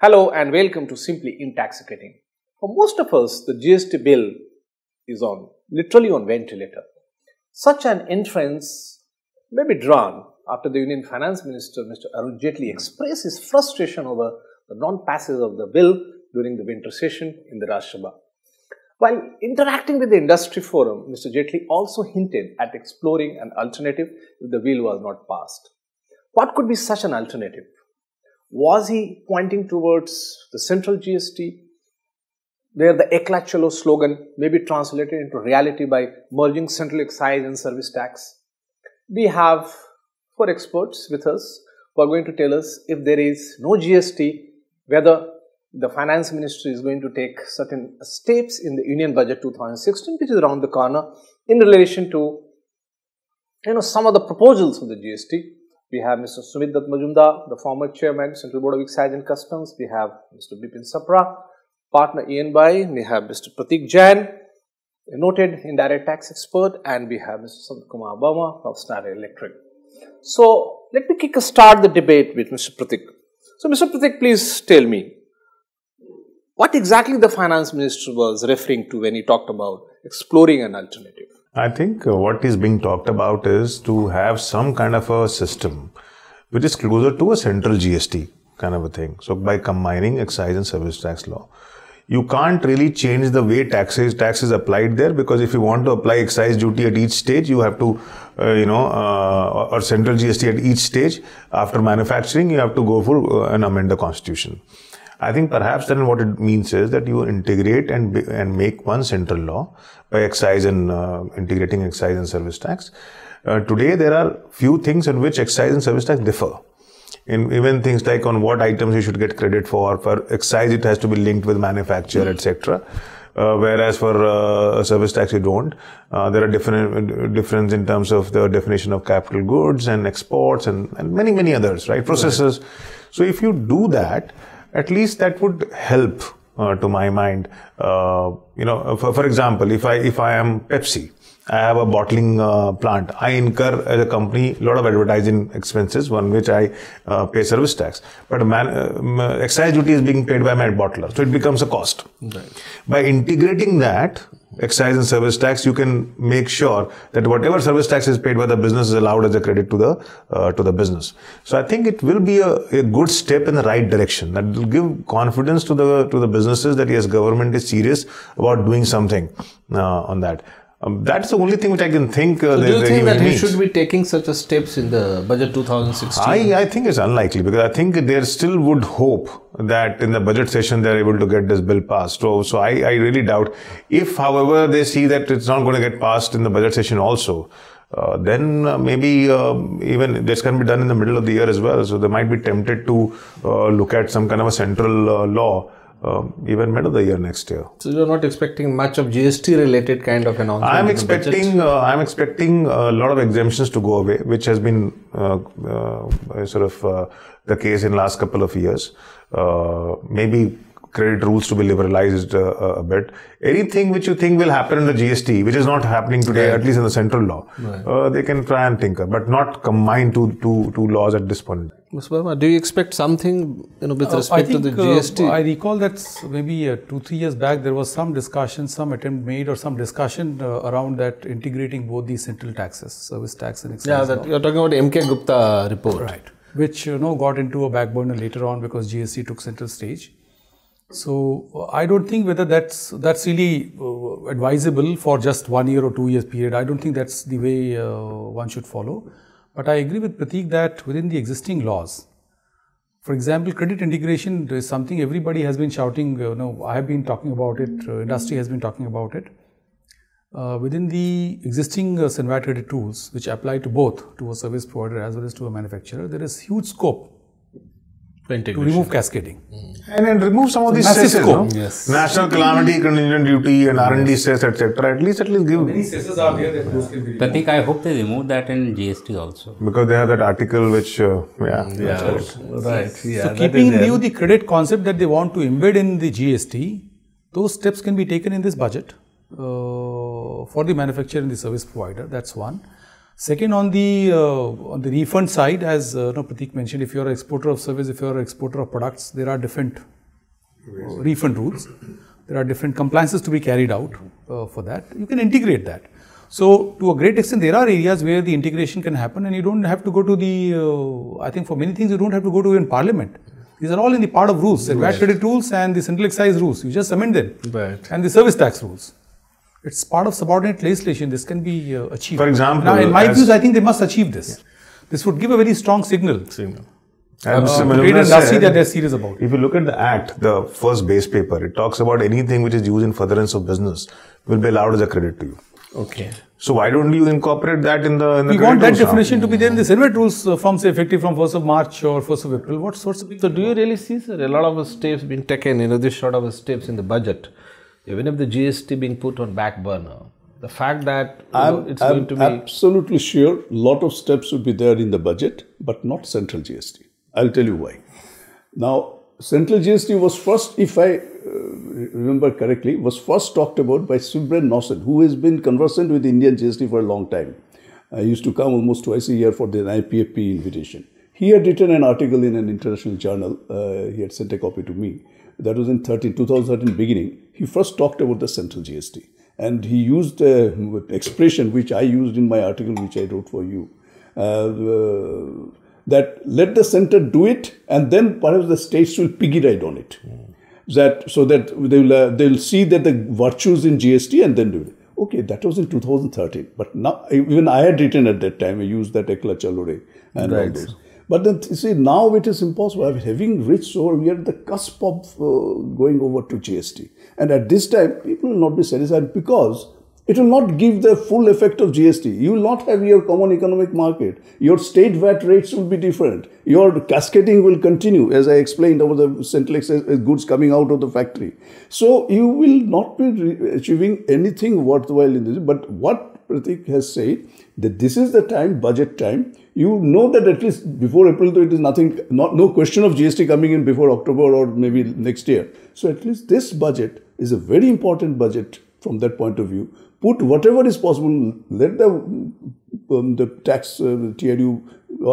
Hello and welcome to Simply inTAXicating. For most of us, the GST bill is literally on ventilator. Such an inference may be drawn after the Union Finance Minister, Mr. Arun Jaitley, expressed his frustration over the non-passage of the bill during the winter session in the Rajya Sabha. While interacting with the industry forum, Mr. Jaitley also hinted at exploring an alternative if the bill was not passed. What could be such an alternative? Was he pointing towards the central GST, where the Ekla Chalo slogan may be translated into reality by merging central excise and service tax? We have 4 experts with us who are going to tell us if there is no GST, whether the Finance Ministry is going to take certain steps in the Union Budget 2016, which is around the corner, in relation to some of the proposals of the GST. We have Mr. S Dutt Majumder, the former Chairman, Central Board of Excise and Customs. We have Mr. Bipin Sapra, partner EY. We have Mr. Pratik Jain, a noted indirect tax expert, and we have Mr. Sant Kumar Verma of Schneider Electric. So, let me start the debate with Mr. Pratik. So, Mr. Pratik, please tell me, what exactly the Finance Minister was referring to when he talked about exploring an alternative? I think what is being talked about is to have some kind of a system which is closer to a central GST kind of a thing. So by combining excise and service tax law, you can't really change the way tax is applied there, because if you want to apply excise duty at each stage, you have to, or central GST at each stage after manufacturing, you have to go for and amend the constitution. I think perhaps then what it means is that you integrate and make one central law by excise and integrating excise and service tax. Today there are few things in which excise and service tax differ. In even things like on what items you should get credit for excise it has to be linked with manufacture, etc. Whereas for service tax you don't. There are difference in terms of the definition of capital goods and exports and many others, right? Processes. Right. So if you do that, at least that would help, to my mind. For example, if I am Pepsi, I have a bottling plant. I incur as a company a lot of advertising expenses, one which I pay service tax. But excise duty is being paid by my bottler, so it becomes a cost. Right. By integrating that excise and service tax, you can make sure that whatever service tax is paid by the business is allowed as a credit to the business. So I think it will be a good step in the right direction. That will give confidence to the businesses that yes, government is serious about doing something on that. That's the only thing which I can think. So do you think that we should be taking such a steps in the budget 2016? I think it's unlikely, because I think there still would hope that in the budget session they are able to get this bill passed. So I really doubt. If, however, they see that it's not going to get passed in the budget session also, then maybe even this can be done in the middle of the year as well. So they might be tempted to look at some kind of a central law. Even middle of the year next year. So you're not expecting much of GST-related kind of announcement? I'm expecting a lot of exemptions to go away, which has been the case in last couple of years. Maybe credit rules to be liberalized a bit. Anything which you think will happen in the GST, which is not happening today, right, at least in the central law, right, they can try and tinker, but not combine two laws at this point. Ms. Verma, do you expect something with respect to the GST? I recall that maybe 2-3 years back there was some discussion, some attempt made or some discussion around that integrating both these central taxes, service tax and excise. Yeah, that you're talking about M.K. Gupta report. Right. Which got into a back burner later on because GST took center stage. So I don't think whether that's really advisable for just 1 year or 2 years period. I don't think that's the way one should follow. But I agree with Pratik that within the existing laws, for example, credit integration is something everybody has been shouting. I have been talking about it. Industry has been talking about it. Within the existing Senvat credit tools, which apply to both to a service provider as well as to a manufacturer, there is huge scope to remove cascading. And remove some of these cesses, yes. National calamity, contingent duty and R&D cess, etc. At least give... Many cesses are there that those can be removed. Pratik, I hope they remove that in GST also. Because they have that article which, right. Yeah, so keeping in view the credit concept that they want to embed in the GST, those steps can be taken in this budget for the manufacturer and the service provider. That's one. Second, on the refund side, as Pratik mentioned, if you are an exporter of service, if you are an exporter of products, there are different refund rules. There are different compliances to be carried out for that. You can integrate that. So, to a great extent, there are areas where the integration can happen, and you don't have to go to the, I think for many things, you don't have to go to in Parliament. These are all in the part of rules, the VAT credit rules and the central excise rules. You just amend them. And the service tax rules. It's part of subordinate legislation. This can be achieved. For example, now, in my views, I think they must achieve this. This would give a very strong signal. And industry that they're serious about. If you look at the Act, the first base paper, it talks about anything which is used in furtherance of business will be allowed as a credit to you. Okay. So why don't you incorporate that in the we want that definition to be there in the Senate rules from say effective from 1st of March or 1st of April. What sorts of So do you really see, sir, a lot of steps being taken, this sort of steps in the budget, even if the GST being put on back burner, the fact that it's going to be... I'm absolutely sure a lot of steps would be there in the budget, but not central GST. I'll tell you why. Now, central GST was first, if I remember correctly, was first talked about by Subren Nosson, who has been conversant with Indian GST for a long time. I used to come almost twice a year for the IPFP invitation. He had written an article in an international journal. He had sent a copy to me. That was in 2013 beginning. He first talked about the central GST. And he used an expression which I used in my article, which I wrote for you. That let the center do it, and then perhaps the states will piggy ride on it. So that they'll see that the virtues in GST and then do it. Okay, that was in 2013. But now, even I had written at that time, I used that Ekla Chalore and all those. But then, you see, now it is impossible. Having reached over, we are at the cusp of going over to GST. And at this time, people will not be satisfied because it will not give the full effect of GST. You will not have your common economic market. Your state VAT rates will be different. Your cascading will continue, as I explained, over the central excise goods coming out of the factory. So you will not be achieving anything worthwhile in this. But what Pratik has said, that this is the time, budget time. You know that at least before April, though it is nothing, no question of GST coming in before October or maybe next year. So at least this budget is a very important budget from that point of view. Put whatever is possible, let the tax, TRU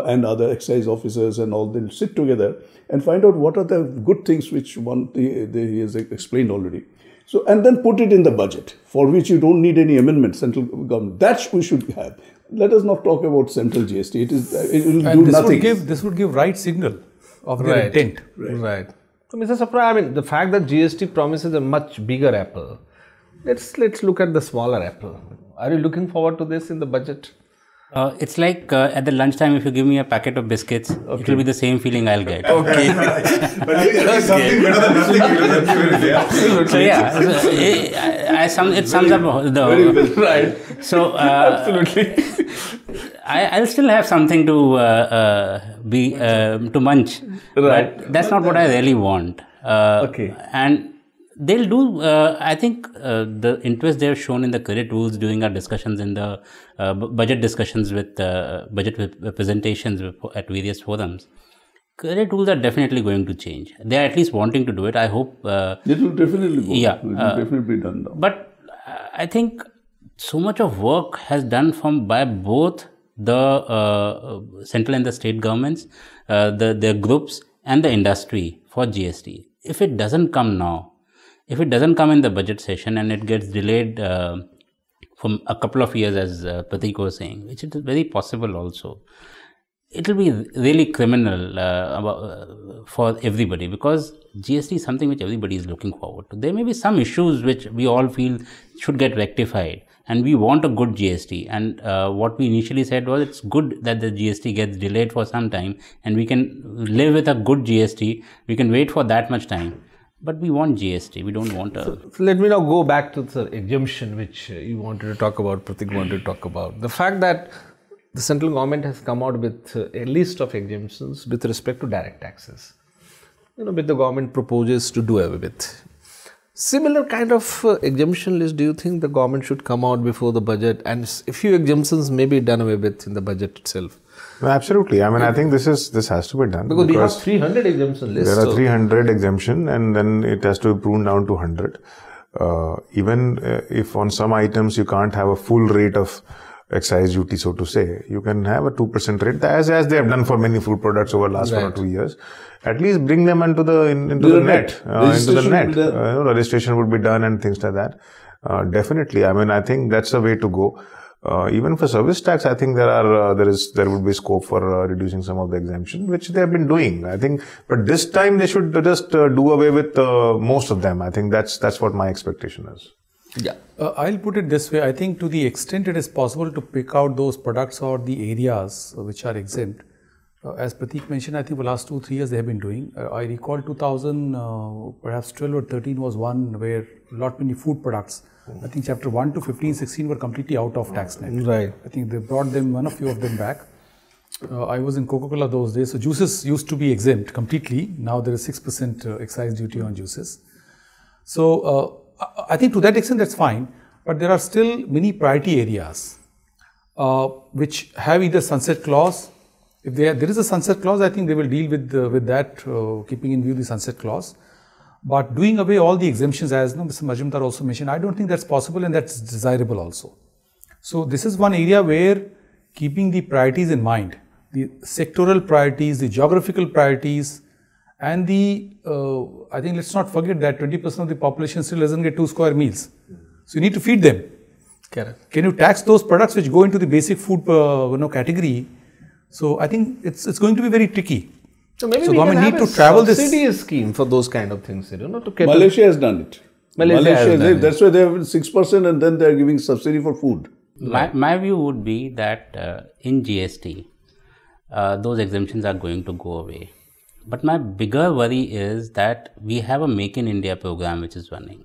and other excise officers and all, they'll sit together and find out what are the good things which he has explained already. So, and then put it in the budget, for which you don't need any amendment, central government. That we should have. Let us not talk about central GST. It will do nothing. This would give right signal of their intent. Right. So, Mr. Sapra, I mean, the fact that GST promises a much bigger apple, let's look at the smaller apple. Are you looking forward to this in the budget? It's like at the lunchtime, if you give me a packet of biscuits, it will be the same feeling I'll get. Okay. But something better than nothing. So yeah, it sums up the... Right. So absolutely. I'll still have something to munch. Right. But that's not what I really want. Okay. And they'll do, I think the interest they've shown in the credit rules during our discussions in the budget discussions with budget presentations at various forums, credit rules are definitely going to change. They are at least wanting to do it. I hope. It will definitely go. Yeah. It will definitely be done now. But I think so much of work has done by both the central and the state governments, their groups and the industry for GST. If it doesn't come now, if it doesn't come in the budget session and it gets delayed from a couple of years, as Pratik was saying, which is very possible also, it will be really criminal for everybody, because GST is something which everybody is looking forward to. There may be some issues which we all feel should get rectified, and we want a good GST. And what we initially said was it's good that the GST gets delayed for some time and we can live with a good GST. We can wait for that much time. But we want GST. We don't want a... So let me now go back to the exemption which you wanted to talk about, Pratik wanted to talk about. The fact that the central government has come out with a list of exemptions with respect to direct taxes, which the government proposes to do away with. Similar kind of exemption list, do you think the government should come out before the budget, and a few exemptions may be done away with in the budget itself? No, absolutely. I mean, I think this has to be done. Because we have 300 exemption lists. There are 300 exemption, and then it has to be pruned down to 100. Even if on some items you can't have a full rate of excise duty, so to say, you can have a 2% rate, as they have done for many food products over the last 1 or 2 years. At least bring them into the net. Registration would be done and things like that. Definitely. I mean, I think that's the way to go. Even for service tax, I think there would be scope for reducing some of the exemptions, which they have been doing. I think, but this time they should just do away with most of them. I think that's what my expectation is. Yeah, I'll put it this way. I think to the extent it is possible to pick out those products or the areas which are exempt. As Pratik mentioned, I think for the last 2-3 years they have been doing. I recall 2000, perhaps 12 or 13 was one where lot many food products. I think chapter 1 to 15-16 were completely out of tax net. Right. I think they brought them, a few of them back. I was in Coca-Cola those days. So juices used to be exempt completely. Now there is 6% excise duty on juices. So I think to that extent that's fine. But there are still many priority areas which have either sunset clause. If there is a sunset clause, I think they will deal with that, keeping in view the sunset clause. But doing away all the exemptions, as Mr. Majumder also mentioned, I don't think that's possible and that's desirable also. So this is one area where keeping the priorities in mind, the sectoral priorities, the geographical priorities, and I think let's not forget that 20% of the population still doesn't get 2 square meals. So you need to feed them. Correct. Can you tax those products which go into the basic food category? So I think it's going to be very tricky. So maybe so we government can need have to travel a subsidy scheme for those kind of things, to Malaysia has done it. Malaysia has done it. That's why they have 6% and then they are giving subsidy for food. My view would be that in GST, those exemptions are going to go away. But my bigger worry is that we have a Make in India program which is running.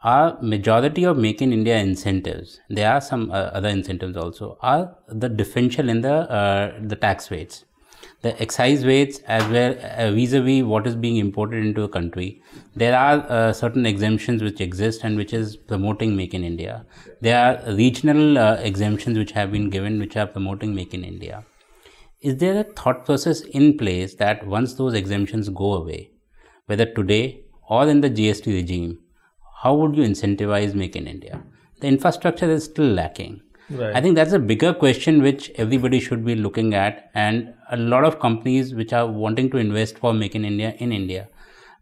Our majority of Make in India incentives, there are some other incentives also, are the differential in the tax rates. The excise rates as well vis-a-vis what is being imported into a country. There are certain exemptions which exist and which is promoting Make in India. There are regional exemptions which have been given which are promoting Make in India. Is there a thought process in place that once those exemptions go away, whether today or in the GST regime, how would you incentivize Make in India? The infrastructure is still lacking. Right. I think that's a bigger question which everybody should be looking at, and a lot of companies which are wanting to invest for Make in India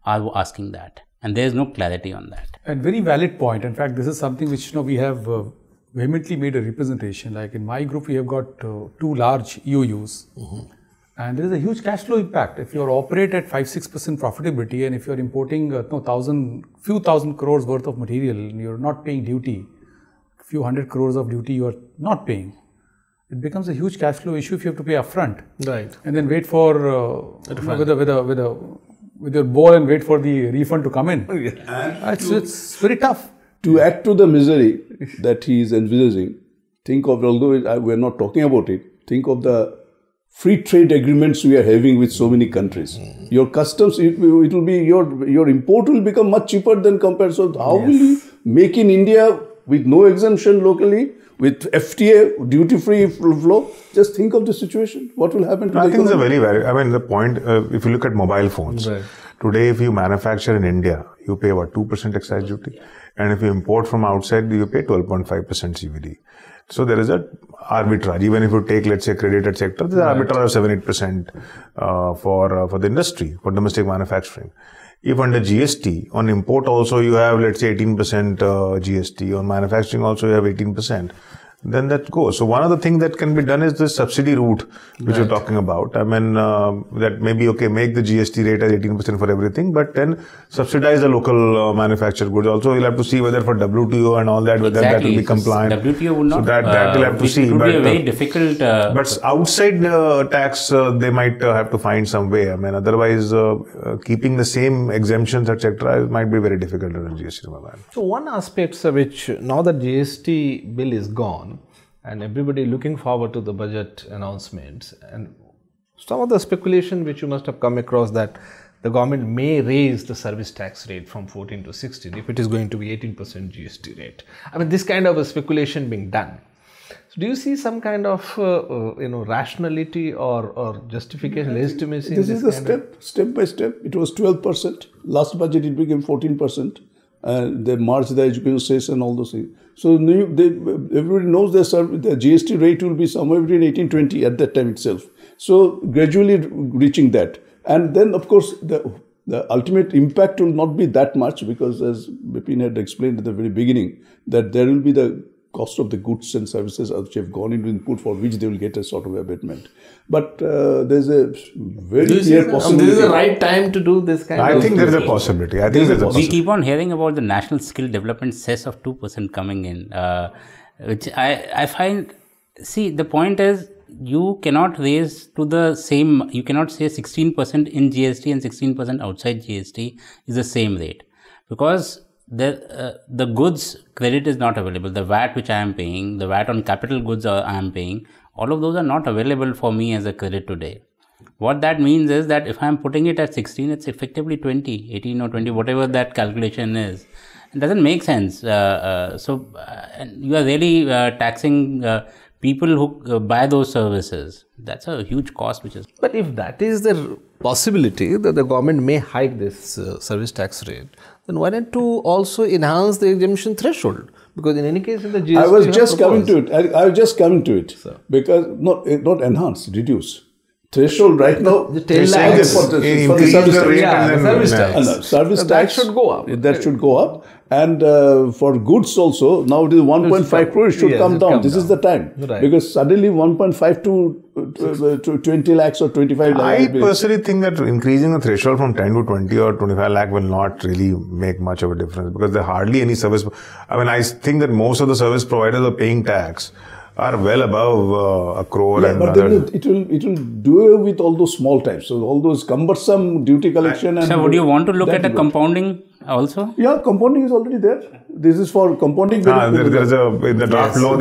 are asking that, and there is no clarity on that. And very valid point. In fact, this is something which we have vehemently made a representation. Like in my group, we have got 2 large EOUs, and there is a huge cash flow impact. If you operate at 5-6% profitability, and if you are importing few thousand crores worth of material, and you are not paying duty. Few hundred crores of duty you are not paying, it becomes a huge cash flow issue if you have to pay upfront. Right. And then wait for with your ball and wait for the refund to come in. It's very tough. To add to the misery that he is envisaging, think of, although we are not talking about it, think of the free trade agreements we are having with so many countries. Your customs, it will be your import will become much cheaper than compared. So how will you make in India with no exemption locally, with FTA, duty-free flow? Just think of the situation. What will happen to the economy? I think it's a very valid, the point, if you look at mobile phones, right. Today if you manufacture in India, you pay about 2% excise duty. And if you import from outside, you pay 12.5% CVD. So there is a arbitrage. Even if you take, let's say, credited sector, there's an arbitrage of 7-8% for the industry, for domestic manufacturing. If under GST, on import also you have, let's say, 18% GST, on manufacturing also you have 18%, then that goes. So one of the things that can be done is the subsidy route, which you're talking about. That maybe, make the GST rate as 18% for everything, but then subsidize the local manufactured goods. Also, you'll have to see whether for WTO and all that, whether that will be compliant. WTO would not. So that you'll have to see. It would be a very difficult. But outside tax, they might have to find some way. Otherwise, keeping the same exemptions, etc., might be very difficult in the GST. So one aspect which now that GST bill is gone, and everybody looking forward to the budget announcements, and some of the speculation which you must have come across that the government may raise the service tax rate from 14 to 16 if it is going to be 18% GST rate. This kind of a speculation being done. So do you see some kind of rationality or justification, legitimacy? This is a step by step. It was 12%. Last budget it became 14%. They merge the education cess and all those things. So everybody knows the GST rate will be somewhere between 18-20 at that time itself. So gradually reaching that. And then, of course, the ultimate impact will not be that much because, as Bipin had explained at the very beginning, that there will be the cost of the goods and services which have gone into input for which they will get a sort of abatement. But there's a very clear possibility. This is the right time to do this kind of... I think there is a possibility. We keep on hearing about the National Skill Development cess of 2% coming in, which I find... See, the point is, you cannot raise to the same... You cannot say 16% in GST and 16% outside GST is the same rate. Because the goods credit is not available. The VAT which I am paying, the VAT on capital goods I am paying, all of those are not available for me as a credit today. What that means is that if I am putting it at 16, it's effectively 20, 18 or 20, whatever that calculation is. It doesn't make sense. So you are really taxing people who buy those services. That's a huge cost which is... But if that is the possibility that the government may hike this service tax rate, then why not to also enhance the exemption threshold? Because in any case, in the GST... I was just coming to it. I was just coming to it. So, because not enhance, reduce. Threshold right now, the 10 lakhs for the service tax. That should go up. That should go up. And for goods also, now it is 1.5 crore, it should come down. This is the time. Right. Because suddenly 1.5 to 20 lakhs or 25 lakhs. I personally think that increasing the threshold from 10 to 20 or 25 lakh will not really make much of a difference because there hardly any service. I mean, I think that most of the service providers are paying tax are well above a crore. Yeah, but then it will do away with all those small types. So all those cumbersome duty collection. So would you want to look at a compounding also? Yeah, compounding is already there. This is for compounding. There is in the draft law.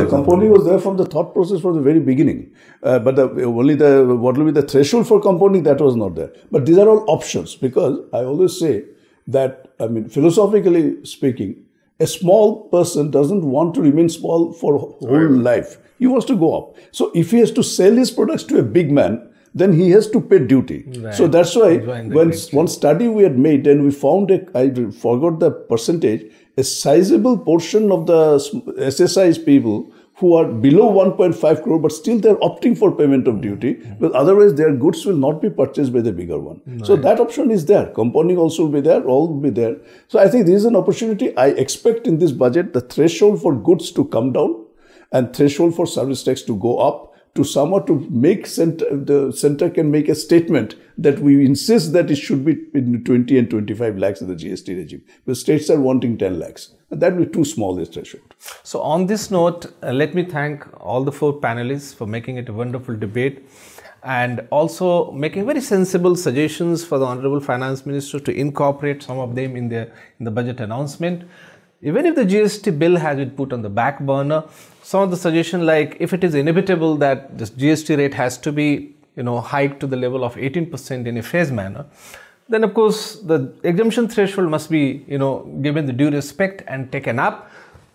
Compounding was there from the thought process from the very beginning. But what will be the threshold for compounding, that was not there. But these are all options because I always say that, I mean, philosophically speaking, a small person doesn't want to remain small for whole life. He wants to go up. So if he has to sell his products to a big man, then he has to pay duty. Right. So that's why when one study we had made and we found, I forgot the percentage, a sizable portion of the SSIs people who are below 1.5 crore, but still they're opting for payment of duty, because otherwise their goods will not be purchased by the bigger one. Right. So that option is there. Compounding also will be there, all will be there. So I think this is an opportunity. I expect in this budget the threshold for goods to come down and threshold for service tax to go up to somewhat to make the center can make a statement that we insist that it should be in 20 and 25 lakhs in the GST regime. The states are wanting 10 lakhs. That will be too small a threshold. So on this note, let me thank all the 4 panelists for making it a wonderful debate and also making very sensible suggestions for the Honorable Finance Minister to incorporate some of them in the budget announcement. Even if the GST bill has been put on the back burner, some of the suggestion like if it is inevitable that this GST rate has to be hiked to the level of 18% in a phased manner, then of course the exemption threshold must be given the due respect and taken up.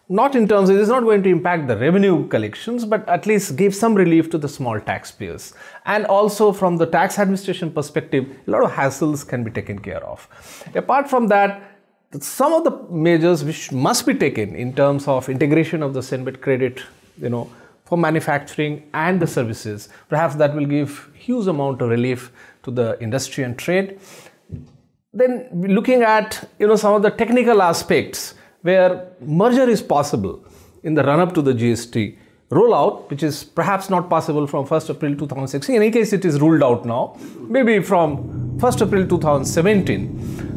Not in terms, it is not going to impact the revenue collections, but at least give some relief to the small taxpayers. And also from the tax administration perspective, a lot of hassles can be taken care of. Apart from that, some of the measures which must be taken in terms of integration of the Senbet credit, for manufacturing and the services, perhaps that will give huge amount of relief to the industry and trade. Then looking at, some of the technical aspects where merger is possible in the run-up to the GST rollout, which is perhaps not possible from 1st April 2016. In any case, it is ruled out now. Maybe from 1st April 2017.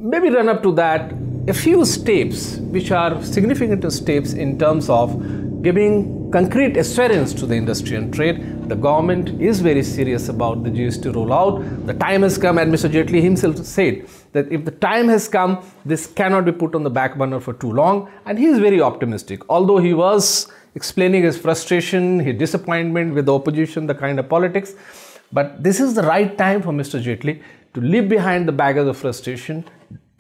Maybe run up to that, a few steps which are significant steps in terms of giving concrete assurance to the industry and trade. The government is very serious about the GST rollout. The time has come, and Mr. Jaitley himself said that if the time has come, this cannot be put on the back burner for too long, and he is very optimistic. Although he was explaining his frustration, his disappointment with the opposition, the kind of politics, but this is the right time for Mr. Jaitley to leave behind the baggage of frustration,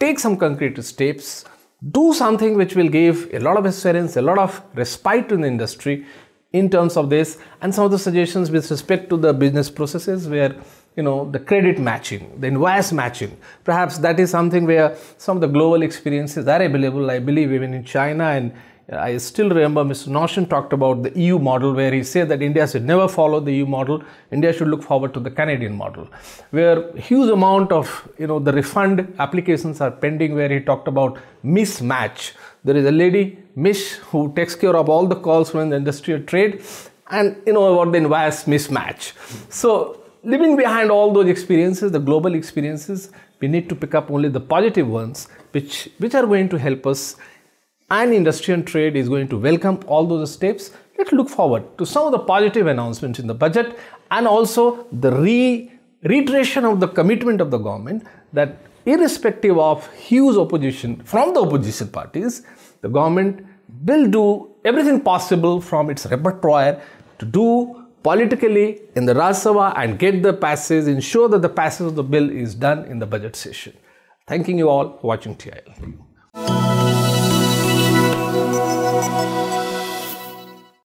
take some concrete steps, do something which will give a lot of assurance, a lot of respite to the industry in terms of this, and some of the suggestions with respect to the business processes where the credit matching, the invoice matching. Perhaps that is something where some of the global experiences are available, I believe even in China. And I still remember Mr. Noshin talked about the EU model, where he said that India should never follow the EU model. India should look forward to the Canadian model, where huge amount of the refund applications are pending, where he talked about mismatch. There is a lady, Mish, who takes care of all the calls from the industrial trade, and about the invoice mismatch. So leaving behind all those experiences, the global experiences, we need to pick up only the positive ones, which are going to help us. And industry and trade is going to welcome all those steps. Let's look forward to some of the positive announcements in the budget, and also the reiteration of the commitment of the government that irrespective of huge opposition from the opposition parties, the government will do everything possible from its repertoire to do politically in the Rajya Sabha and get the passage, ensure that the passage of the bill is done in the budget session. Thanking you all for watching TIL.